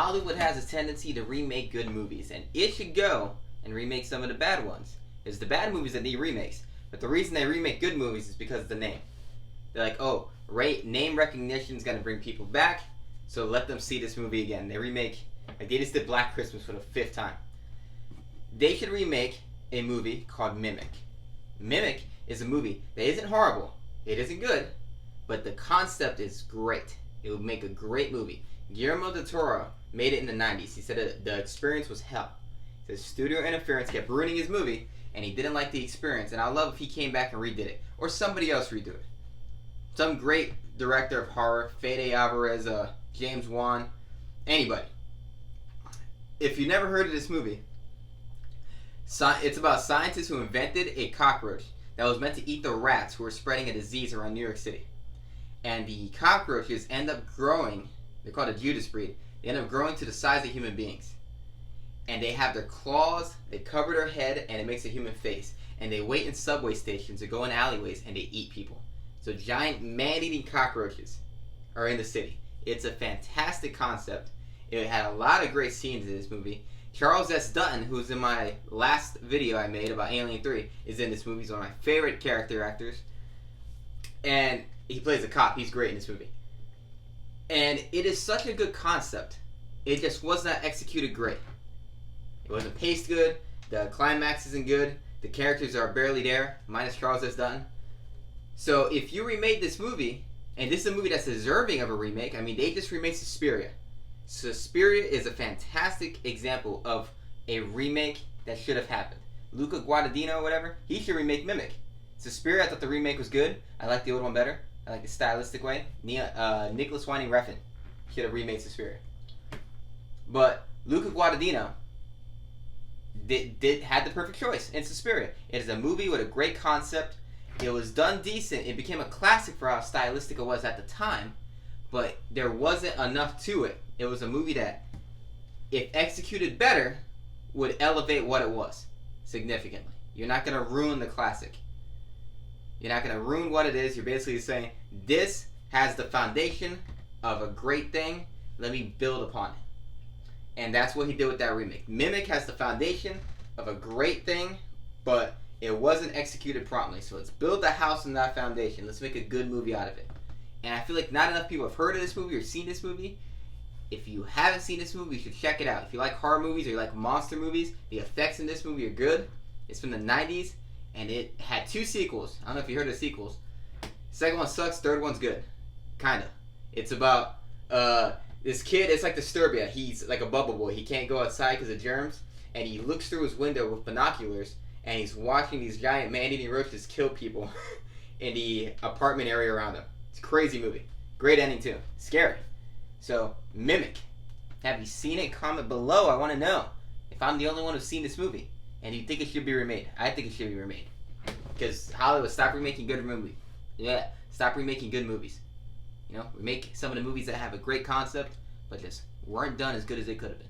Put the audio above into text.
Hollywood has a tendency to remake good movies, and it should go and remake some of the bad ones. It's the bad movies that need remakes, but the reason they remake good movies is because of the name. They're like, oh, name recognition is going to bring people back, so let them see this movie again. They remake, like they just did Black Christmas for the 5th time. They should remake a movie called Mimic. Mimic is a movie that isn't horrible, it isn't good, but the concept is great. It would make a great movie. Guillermo del Toro made it in the 90s. He said the experience was hell. He said studio interference kept ruining his movie, and he didn't like the experience. And I'd love if he came back and redid it, or somebody else redo it. Some great director of horror, Fede Alvarez, James Wan, anybody. If you never heard of this movie, it's about scientists who invented a cockroach that was meant to eat the rats who were spreading a disease around New York City. And the cockroaches end up growing, they're called a Judas breed, they end up growing to the size of human beings. And they have their claws, they cover their head, and it makes a human face. And they wait in subway stations or go in alleyways and they eat people. So giant man-eating cockroaches are in the city. It's a fantastic concept. It had a lot of great scenes in this movie. Charles S. Dutton, who's in my last video I made about Alien 3, is in this movie. He's one of my favorite character actors. And he plays a cop. He's great in this movie. And it is such a good concept. It just was not executed great. It wasn't paced good. The climax isn't good. The characters are barely there, minus Charles S. Dutton. So if you remade this movie, and this is a movie that's deserving of a remake, I mean, they just remade Suspiria. Suspiria is a fantastic example of a remake that should have happened. Luca Guadagnino or whatever, he should remake Mimic. Suspiria, I thought the remake was good. I like the old one better. I like the stylistic way. Nicholas Winding Refn should have remade Suspiria. But Luca Guadagnino had the perfect choice in Suspiria. It is a movie with a great concept. It was done decent. It became a classic for how stylistic it was at the time, but there wasn't enough to it. It was a movie that, if executed better, would elevate what it was significantly. You're not going to ruin the classic. You're not going to ruin what it is. You're basically saying, this has the foundation of a great thing. Let me build upon it. And that's what he did with that remake. Mimic has the foundation of a great thing, but it wasn't executed promptly. So let's build the house on that foundation. Let's make a good movie out of it. And I feel like not enough people have heard of this movie or seen this movie. If you haven't seen this movie, you should check it out. If you like horror movies or you like monster movies, the effects in this movie are good. It's from the 90s. And it had 2 sequels. I don't know if you heard of the sequels. Second one sucks, third one's good. Kinda. It's about this kid, it's like Disturbia. He's like a bubble boy. He can't go outside because of germs. And he looks through his window with binoculars and he's watching these giant man-eating roaches kill people in the apartment area around him. It's a crazy movie. Great ending too. Scary. So, Mimic. Have you seen it? Comment below. I want to know if I'm the only one who's seen this movie. And you think it should be remade. I think it should be remade. Because Hollywood, stop remaking good movies. Yeah, stop remaking good movies. You know, remake some of the movies that have a great concept, but just weren't done as good as they could have been.